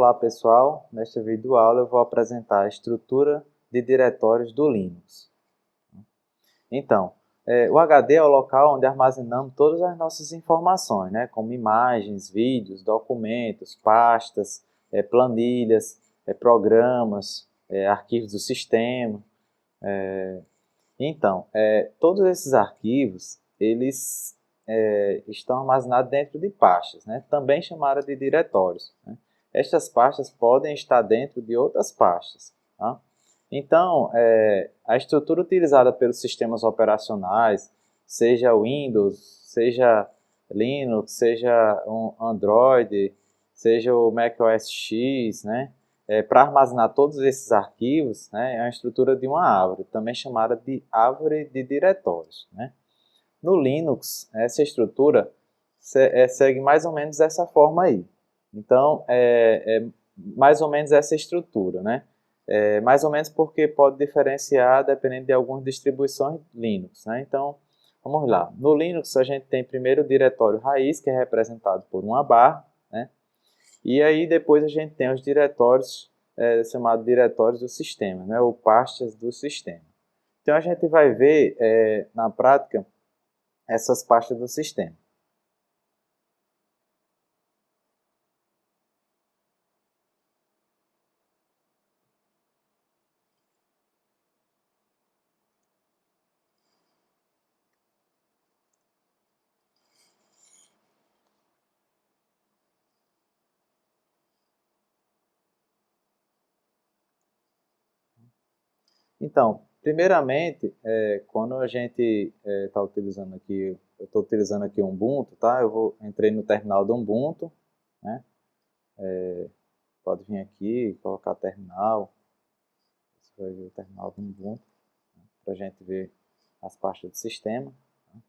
Olá pessoal, nesta videoaula eu vou apresentar a estrutura de diretórios do Linux. Então, o HD é o local onde armazenamos todas as nossas informações, né, como imagens, vídeos, documentos, pastas, planilhas, programas, arquivos do sistema. Então, todos esses arquivos, eles estão armazenados dentro de pastas, né, também chamadas de diretórios, né. Estas pastas podem estar dentro de outras pastas. Tá? Então, a estrutura utilizada pelos sistemas operacionais, seja Windows, seja Linux, seja um Android, seja o macOS X, né? Para armazenar todos esses arquivos, né, é a estrutura de uma árvore, também chamada de árvore de diretórios. Né? No Linux, essa estrutura segue mais ou menos dessa forma aí. Então, mais ou menos essa estrutura, né? Mais ou menos porque pode diferenciar dependendo de algumas distribuições Linux, né? Então, vamos lá. No Linux, a gente tem primeiro o diretório raiz, que é representado por uma barra, né? E aí depois a gente tem os diretórios, chamados diretórios do sistema, né? Ou pastas do sistema. Então, a gente vai ver, na prática, essas pastas do sistema. Então, primeiramente, quando a gente está utilizando aqui, eu estou utilizando aqui o Ubuntu, tá? Entrei no terminal do Ubuntu, né? Pode vir aqui, colocar terminal, você vai ver o terminal do Ubuntu, né? Para a gente ver as pastas do sistema. Né?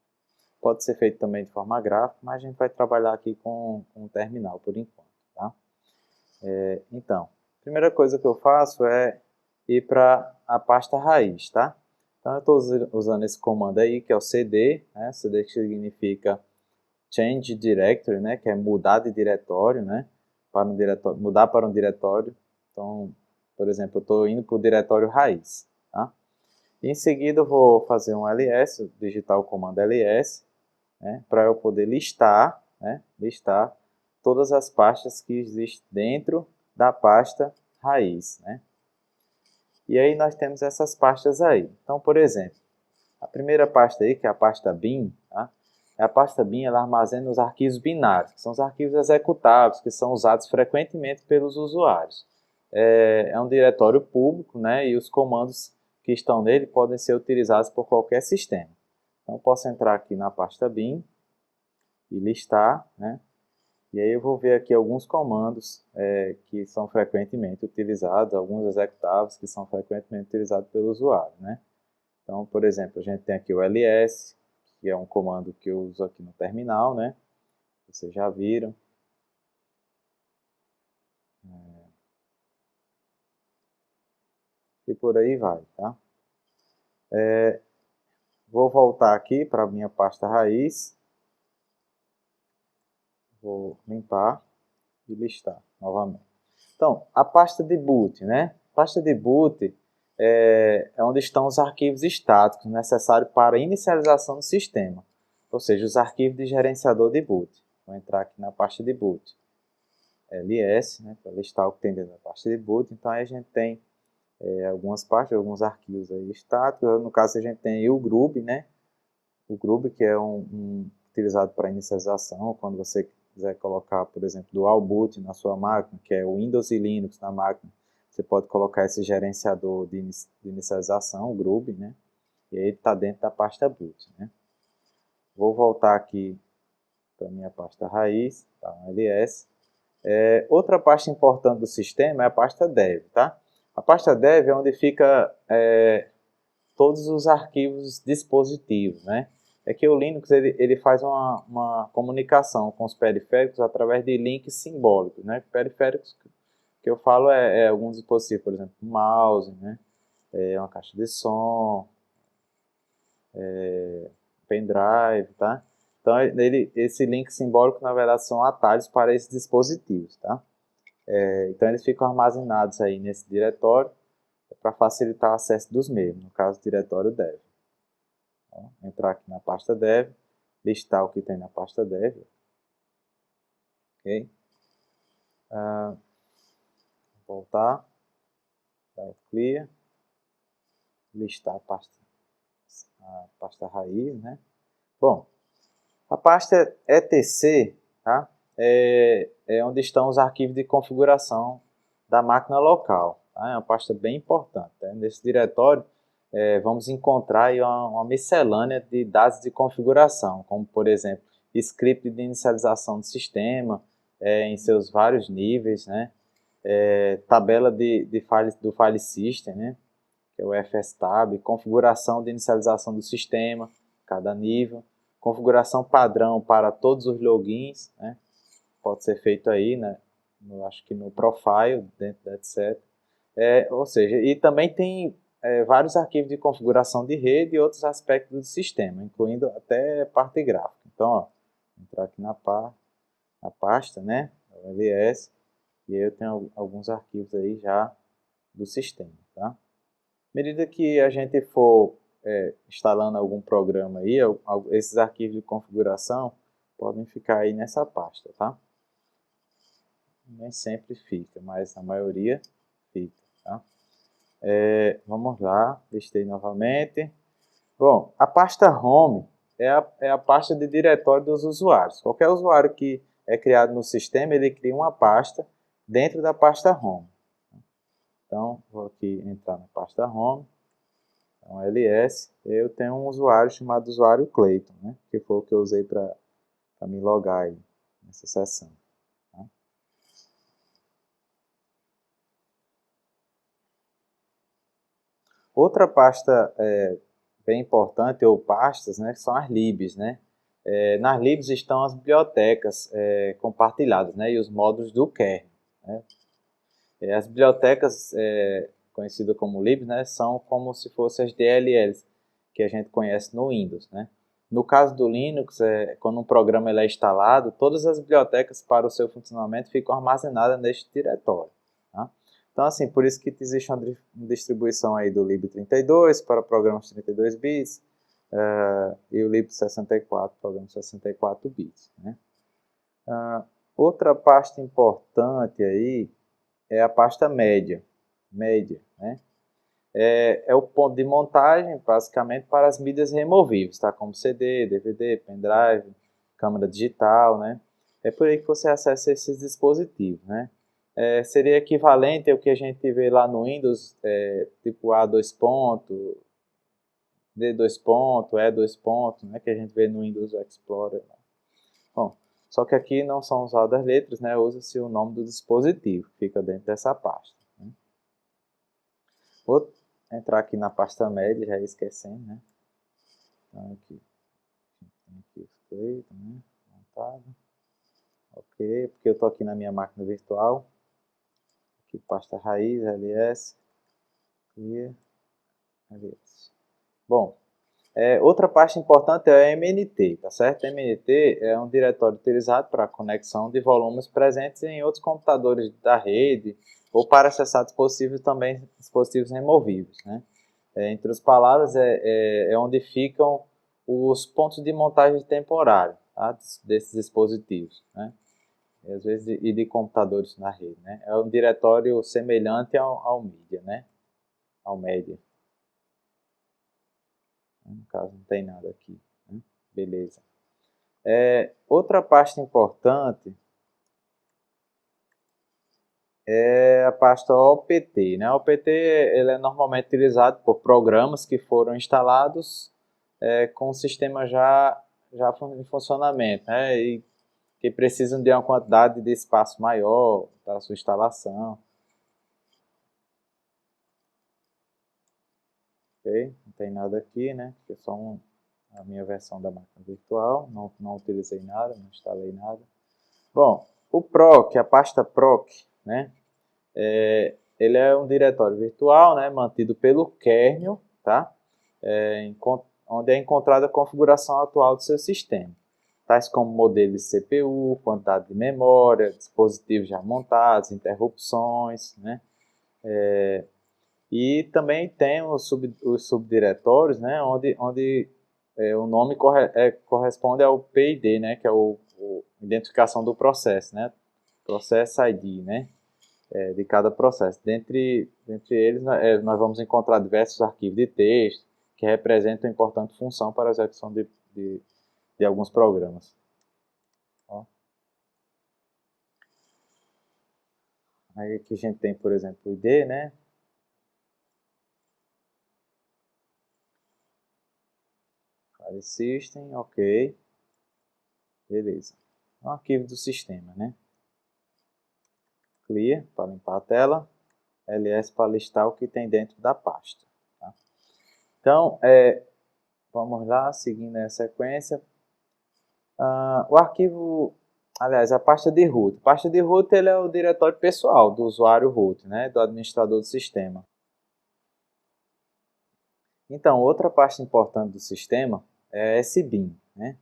Pode ser feito também de forma gráfica, mas a gente vai trabalhar aqui com o terminal por enquanto, tá? Então, a primeira coisa que eu faço é ir para a pasta raiz, tá? Então, eu estou usando esse comando aí, que é o cd, né? cd que significa change directory, né? Que é mudar de diretório, né? Para um diretório, mudar para um diretório. Então, por exemplo, eu estou indo para o diretório raiz, tá? E em seguida eu vou fazer um ls, digitar o comando ls, né? Para eu poder listar, né? Listar todas as pastas que existem dentro da pasta raiz, né? E aí nós temos essas pastas aí. Então, por exemplo, a primeira pasta aí, que é a pasta bin, tá? A pasta bin, ela armazena os arquivos binários, que são os arquivos executáveis, que são usados frequentemente pelos usuários. É um diretório público, né? E os comandos que estão nele podem ser utilizados por qualquer sistema. Então, posso entrar aqui na pasta bin e listar, né? E aí eu vou ver aqui alguns comandos que são frequentemente utilizados, alguns executáveis que são frequentemente utilizados pelo usuário, né? Então, por exemplo, a gente tem aqui o ls, que é um comando que eu uso aqui no terminal, né? Vocês já viram. E por aí vai, tá? Vou voltar aqui para a minha pasta raiz. Vou limpar e listar novamente. Então, a pasta de boot, né? A pasta de boot é onde estão os arquivos estáticos necessários para a inicialização do sistema, ou seja, os arquivos de gerenciador de boot. Vou entrar aqui na pasta de boot, ls, né, para listar o que tem dentro da pasta de boot. Então, aí a gente tem algumas pastas, alguns arquivos aí estáticos. No caso, a gente tem o grub, né? O grub, que é utilizado para inicialização, quando você quiser colocar, por exemplo, dual boot na sua máquina, que é o Windows e Linux na máquina, você pode colocar esse gerenciador de inicialização, o grub, né? E aí ele está dentro da pasta boot, né? Vou voltar aqui para a minha pasta raiz, tá? ls. Outra pasta importante do sistema é a pasta dev, tá? A pasta dev é onde fica todos os arquivos dispositivos, né? É que o Linux ele faz uma comunicação com os periféricos através de links simbólicos, né? Periféricos que eu falo alguns dispositivos, por exemplo, mouse, né? Uma caixa de som, pendrive, tá? Então esse link simbólico na verdade são atalhos para esses dispositivos, tá? Então eles ficam armazenados aí nesse diretório para facilitar o acesso dos mesmos, no caso do diretório dev. Então, entrar aqui na pasta dev, listar o que tem na pasta dev. Ok? Voltar, dar clear, listar a pasta raiz, né? Bom, a pasta etc, tá? É onde estão os arquivos de configuração da máquina local. Tá? É uma pasta bem importante. Tá? Nesse diretório, vamos encontrar aí uma miscelânea de dados de configuração, como, por exemplo, script de inicialização do sistema, em seus vários níveis, né? Tabela do file system, né? Que é o fstab, configuração de inicialização do sistema, cada nível, configuração padrão para todos os logins, né? Pode ser feito aí, né? Acho que no profile, dentro da etc. Ou seja, e também tem vários arquivos de configuração de rede e outros aspectos do sistema, incluindo até parte gráfica. Então, ó, entrar aqui na pasta, né? LS, e aí eu tenho alguns arquivos aí já do sistema, tá? À medida que a gente for instalando algum programa aí, esses arquivos de configuração podem ficar aí nessa pasta, tá? Nem sempre fica, mas a maioria fica, tá? Vamos lá, listei novamente. Bom, a pasta Home é a pasta de diretório dos usuários. Qualquer usuário que é criado no sistema, ele cria uma pasta dentro da pasta Home. Então, vou aqui entrar na pasta Home. Então, ls, eu tenho um usuário chamado usuário Clayton, né? Que foi o que eu usei para me logar aí nessa sessão. Tá? Outra pasta bem importante, ou pastas, né, são as libs, né? Nas libs estão as bibliotecas compartilhadas, né, e os módulos do kernel. Né? As bibliotecas conhecidas como libs, né, são como se fossem as DLLs que a gente conhece no Windows. Né? No caso do Linux, quando um programa é instalado, todas as bibliotecas para o seu funcionamento ficam armazenadas neste diretório. Tá? Então, assim, por isso que existe uma distribuição aí do lib32 para programas 32 bits e o lib64 para programas 64 bits. Né? Outra pasta importante aí é a pasta média, né? É o ponto de montagem, basicamente, para as mídias removíveis, tá? Como CD, DVD, pendrive, câmera digital, né? É por aí que você acessa esses dispositivos, né? Seria equivalente ao que a gente vê lá no Windows, tipo A2 ponto, D2 ponto, E2 ponto, né? Que a gente vê no Windows Explorer. Bom, só que aqui não são usadas as letras, né? Usa-se o nome do dispositivo, fica dentro dessa pasta. Né? Vou entrar aqui na pasta média, já ia esquecendo, né? Então aqui os Clayton, né? Montado. Ok, porque eu estou aqui na minha máquina virtual. Aqui pasta raiz, ls, clear, ls. Bom, outra parte importante é a MNT, tá certo? A MNT é um diretório utilizado para a conexão de volumes presentes em outros computadores da rede ou para acessar dispositivos também, dispositivos removíveis, né? Entre as palavras, é onde ficam os pontos de montagem temporária, tá? Desses dispositivos, né? E, às vezes de computadores na rede, né? É um diretório semelhante ao MIDIA, né? Ao MEDIA. No caso, não tem nada aqui. Né? Beleza. Outra pasta importante é a pasta OPT. Né? A OPT ele é normalmente utilizado por programas que foram instalados com o sistema já em funcionamento, né? E que precisam de uma quantidade de espaço maior para a sua instalação. Ok? Não tem nada aqui, né? Porque é só a minha versão da máquina virtual. Não utilizei nada, não instalei nada. Bom, o proc, a pasta proc, né? Ele é um diretório virtual, né? Mantido pelo kernel, tá? Onde é encontrada a configuração atual do seu sistema. tais como modelo de CPU, quantidade de memória, dispositivos já montados, interrupções, né? E também tem os subdiretórios, né? Onde o nome corresponde ao PID, né? Que é o identificação do processo, né? Processo ID, né? De cada processo. Dentre eles, nós vamos encontrar diversos arquivos de texto que representam importante função para a execução de alguns programas. Ó. Aí aqui a gente tem, por exemplo, o ID, né? File System, ok. Beleza. É um arquivo do sistema, né? Clear, para limpar a tela. ls para listar o que tem dentro da pasta. Tá? Então, vamos lá, seguindo a sequência. O arquivo, aliás, a pasta de root. A pasta de root ele é o diretório pessoal do usuário root, né, do administrador do sistema. Então, outra pasta importante do sistema é SBIN. Né?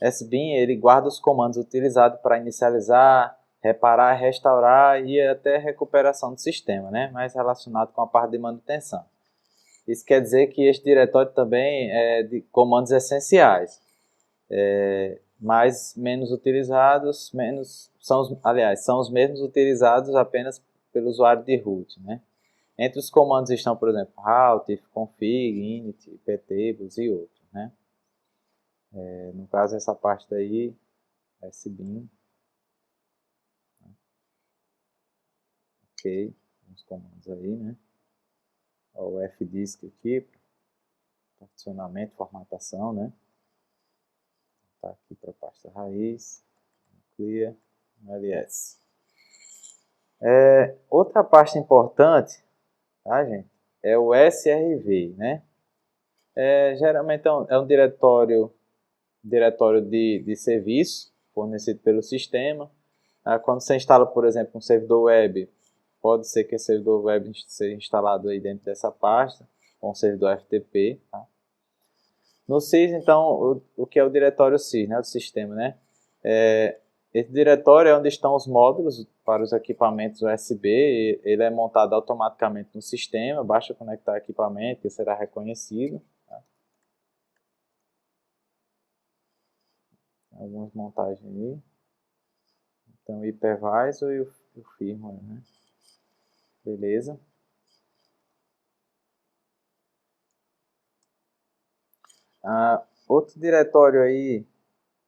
SBIN ele guarda os comandos utilizados para inicializar, reparar, restaurar e até recuperação do sistema, né? Mais relacionado com a parte de manutenção. Isso quer dizer que este diretório também é de comandos essenciais, mas menos utilizados, são os mesmos utilizados apenas pelo usuário de root, né? Entre os comandos estão, por exemplo, route, config, init, ptables e outros, né? No caso, essa parte aí, sbin, ok, os comandos aí, né? O fdisk aqui, particionamento, formatação, né? Tá aqui para a pasta raiz, clear, ls. Outra pasta importante, tá, gente? É o srv, né? Geralmente é um diretório de serviço fornecido pelo sistema. Quando você instala, por exemplo, um servidor web, pode ser que esse servidor web seja instalado aí dentro dessa pasta, ou um servidor FTP. Tá? No sys, então, o que é o diretório sys, né, do sistema, né? Esse diretório é onde estão os módulos para os equipamentos USB, ele é montado automaticamente no sistema, basta conectar equipamento que será reconhecido. Tá? Algumas montagens aí. Então, o hypervisor e o firmware, né? Beleza. Outro diretório aí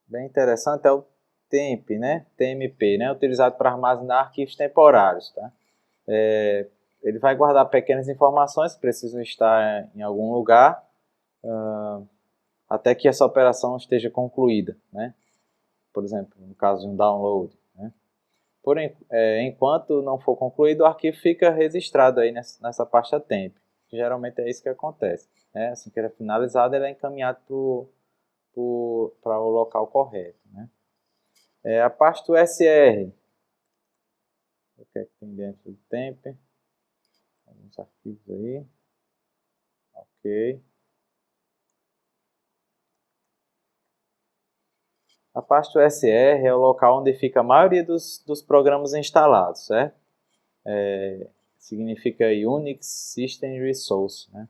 bem interessante é o temp, né? TMP, né? Utilizado para armazenar arquivos temporários, tá? Ele vai guardar pequenas informações que precisam estar em algum lugar até que essa operação esteja concluída, né? Por exemplo, no caso de um download, né? Porém, enquanto não for concluído, o arquivo fica registrado aí nessa pasta temp. Geralmente é isso que acontece. Né? Assim que ele é finalizado, ele é encaminhado para o local correto. Né? A pasta do SR. O que é que tem dentro do temp? Alguns arquivos aí. Ok. A pasta do SR é o local onde fica a maioria dos programas instalados, certo? Significa Unix System Resource, né?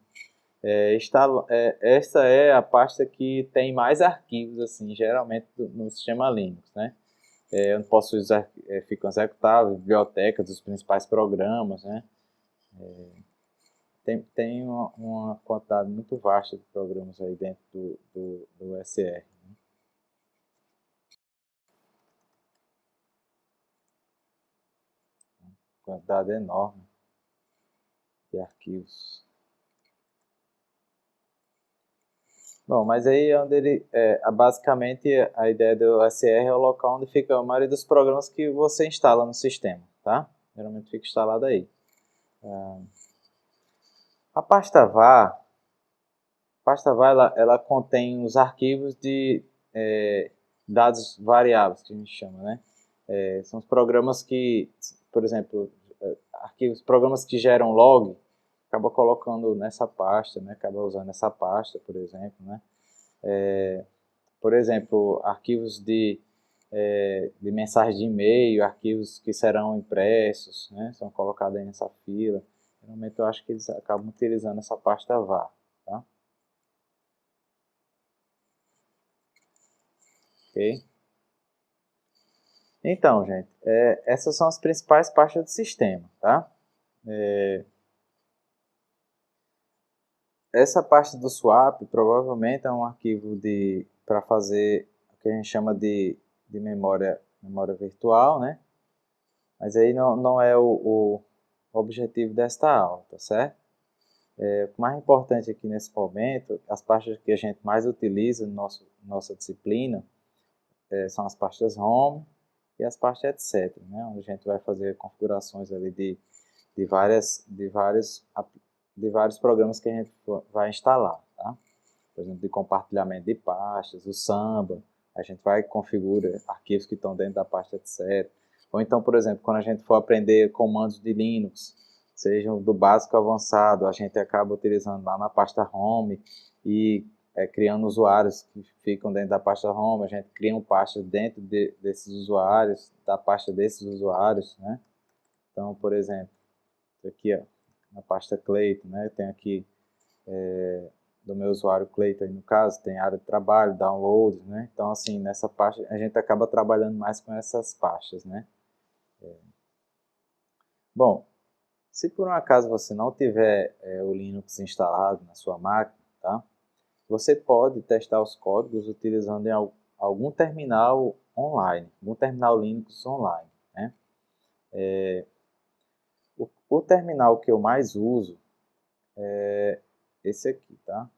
Essa é a pasta que tem mais arquivos, assim, geralmente no sistema Linux, né? Onde possui ficam executáveis, bibliotecas dos principais programas, né? Tem uma quantidade muito vasta de programas aí dentro do SR. Né? Quantidade enorme de arquivos. Bom, mas aí onde basicamente a ideia do SR é o local onde fica a maioria dos programas que você instala no sistema, tá? Geralmente fica instalado aí. A pasta var ela contém os arquivos de dados variáveis, que a gente chama, né? São os programas que, por exemplo, programas que geram log, acaba colocando nessa pasta, né? Acaba usando essa pasta, por exemplo, né? por exemplo, arquivos de mensagem de e-mail, arquivos que serão impressos, né, são colocados aí nessa fila. Geralmente eu acho que eles acabam utilizando essa pasta var. Tá? Ok? Então, gente, essas são as principais pastas do sistema. Tá? Essa parte do swap provavelmente é um arquivo para fazer o que a gente chama de memória virtual, né? Mas aí não é o objetivo desta aula, tá certo? O mais importante aqui nesse momento, as pastas que a gente mais utiliza na nossa disciplina são as pastas home e as pastas etc, né? Onde a gente vai fazer configurações ali de vários programas que a gente vai instalar, tá? Por exemplo, de compartilhamento de pastas, o Samba, a gente vai configurar arquivos que estão dentro da pasta etc. Ou então, por exemplo, quando a gente for aprender comandos de Linux, sejam do básico ao avançado, a gente acaba utilizando lá na pasta home e criando usuários que ficam dentro da pasta home, a gente cria um pasta dentro desses usuários, da pasta desses usuários, né? Então, por exemplo, aqui ó, na pasta Clayton, né? Tem aqui do meu usuário Clayton, no caso, tem área de trabalho, downloads, né? Então, assim, nessa pasta a gente acaba trabalhando mais com essas pastas, né? Bom, se por um acaso você não tiver o Linux instalado na sua máquina, tá? Você pode testar os códigos utilizando algum terminal online, algum terminal Linux online, né? O terminal que eu mais uso é esse aqui, tá?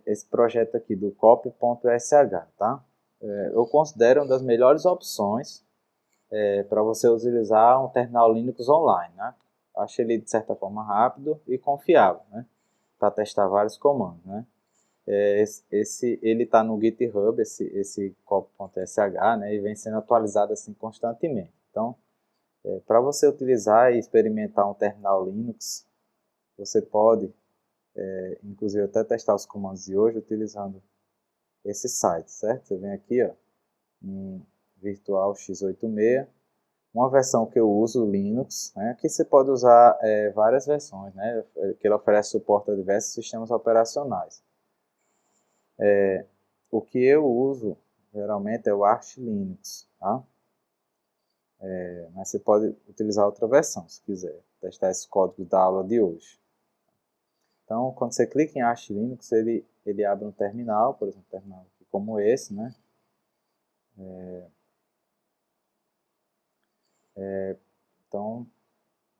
Esse projeto aqui do copy.sh, tá? Eu considero uma das melhores opções para você utilizar um terminal Linux online, né? Eu acho ele de certa forma rápido e confiável, né? Para testar vários comandos, né? Ele está no GitHub, esse copy.sh, né? E vem sendo atualizado assim constantemente. Então, para você utilizar e experimentar um terminal Linux, você pode, inclusive, até testar os comandos de hoje utilizando esse site, certo? Você vem aqui, ó, em Virtual x86, uma versão que eu uso, Linux, né? Aqui você pode usar várias versões, né? Que ele oferece suporte a diversos sistemas operacionais. O que eu uso, geralmente, é o Arch Linux, tá? Mas você pode utilizar outra versão, se quiser, testar esse código da aula de hoje. Então, quando você clica em Arch Linux, ele abre um terminal, por exemplo, um terminal como esse, né? Então,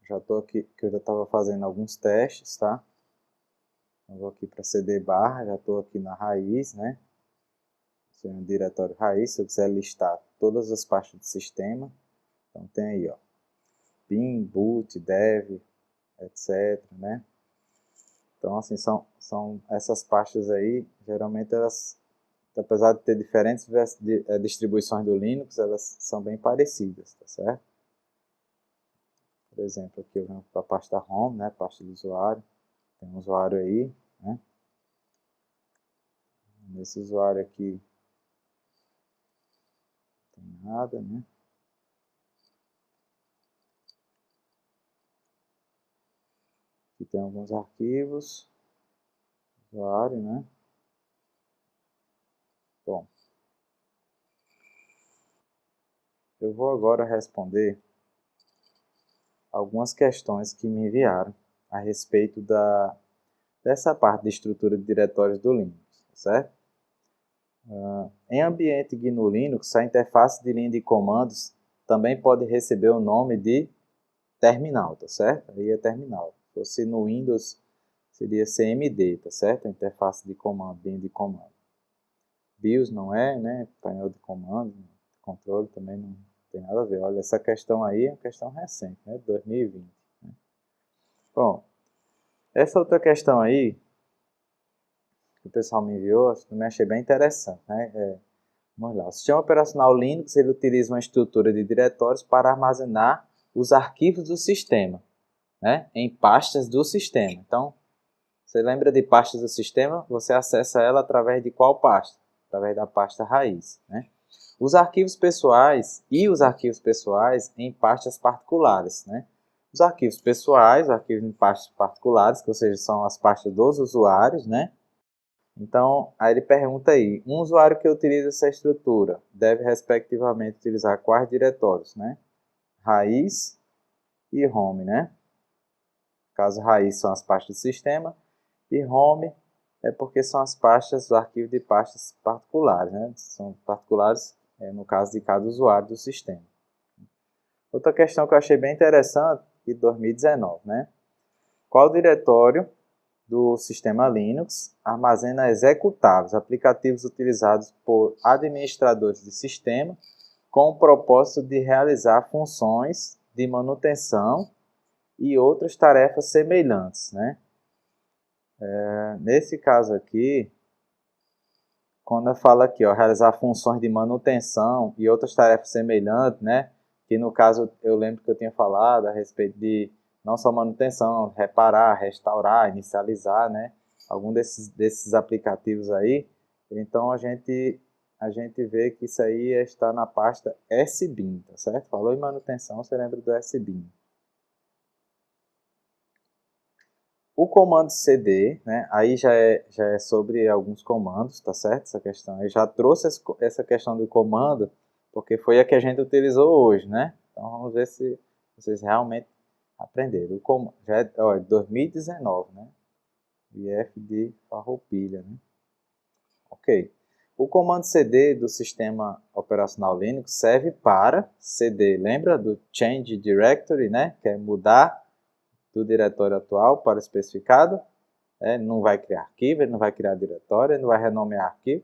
já estou aqui, que eu já estava fazendo alguns testes, tá? Eu vou aqui para CD barra, já estou aqui na raiz, né? No diretório raiz, se eu quiser listar todas as pastas do sistema, então tem aí, ó, bin, boot, dev, etc, né? Então, assim, são essas pastas aí, geralmente elas, apesar de ter diferentes distribuições do Linux, elas são bem parecidas, tá certo? Por exemplo, aqui eu venho para a pasta home, né, pasta do usuário, tem um usuário aí, né? Nesse usuário aqui não tem nada, né? Aqui tem alguns arquivos, usuário, né? Bom, eu vou agora responder algumas questões que me enviaram a respeito dessa parte de estrutura de diretórios do Linux, certo? Em ambiente GNU Linux, a interface de linha de comandos também pode receber o nome de terminal, tá certo? Aí é terminal. Se fosse no Windows, seria CMD, tá certo? A interface de comando, linha de comando. BIOS não é, né? Painel de comando, controle também não tem nada a ver. Olha, essa questão aí é uma questão recente, né? 2020. Né? Bom, essa outra questão aí, que o pessoal me enviou, eu também achei bem interessante, né? Vamos lá. O sistema operacional Linux ele utiliza uma estrutura de diretórios para armazenar os arquivos do sistema, né? Em pastas do sistema. Então, Você lembra de pastas do sistema? Você acessa ela através de qual pasta? Através da pasta raiz, né? Os arquivos pessoais em pastas particulares, né? Os arquivos pessoais, arquivos em pastas particulares, que ou seja, são as pastas dos usuários, né? Então, aí ele pergunta aí, um usuário que utiliza essa estrutura deve, respectivamente, utilizar quais diretórios, né? Raiz e home, né? No caso, raiz são as pastas do sistema e home é porque são as pastas, os arquivos de pastas particulares, né? São particulares, no caso de cada usuário do sistema. Outra questão que eu achei bem interessante, de 2019, né? Qual diretório do sistema Linux armazena executáveis, aplicativos utilizados por administradores de sistema com o propósito de realizar funções de manutenção e outras tarefas semelhantes, né? Nesse caso aqui, quando eu falo aqui, ó, realizar funções de manutenção e outras tarefas semelhantes, né? Que no caso eu lembro que eu tinha falado a respeito de não só manutenção, reparar, restaurar, inicializar, né? Algum desses aplicativos aí. Então a gente vê que isso aí está na pasta SBIN, tá certo? Falou em manutenção, você lembra do SBIN. O comando cd, né, aí já é sobre alguns comandos, tá certo? Essa questão. Eu já trouxe essa questão do comando, porque foi a que a gente utilizou hoje, né? Então vamos ver se vocês realmente aprenderam. Já é 2019, né? IF de Farroupilha, né? Ok. O comando cd do sistema operacional Linux serve para cd, lembra do change directory, né? Que é mudar do diretório atual para o especificado. Não vai criar arquivo, ele não vai criar diretório, ele não vai renomear arquivo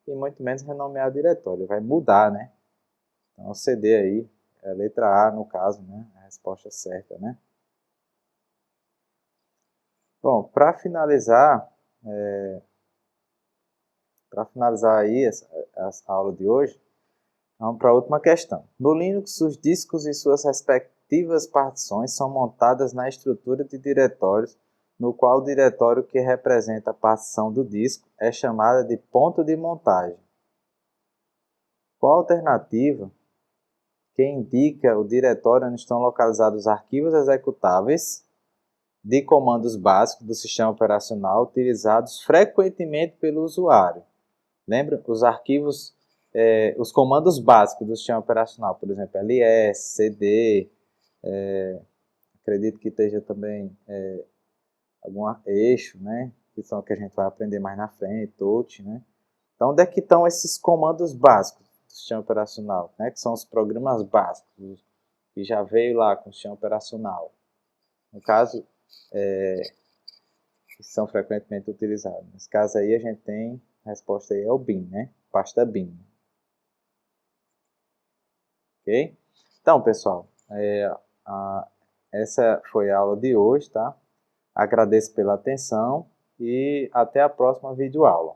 e muito menos renomear diretório, ele vai mudar, né? Então o CD aí, é a letra A no caso, né? A resposta certa, né? Bom, para finalizar aí essa aula de hoje, vamos para a última questão. No Linux, os discos e suas respectivas partições são montadas na estrutura de diretórios, no qual o diretório que representa a partição do disco é chamada de ponto de montagem. Qual a alternativa que indica o diretório onde estão localizados os arquivos executáveis de comandos básicos do sistema operacional utilizados frequentemente pelo usuário? Lembra? Os arquivos, os comandos básicos do sistema operacional, por exemplo, ls, cd, acredito que esteja também algum eixo, né? Que são que a gente vai aprender mais na frente, touch, né? Então, onde é que estão esses comandos básicos do sistema operacional, né? Que são os programas básicos, que já veio lá com o sistema operacional. No caso, que são frequentemente utilizados. Nesse caso aí, a gente tem, a resposta aí é o bin, né? Pasta bin. Ok? Então, pessoal, essa foi a aula de hoje, tá? Agradeço pela atenção e até a próxima videoaula.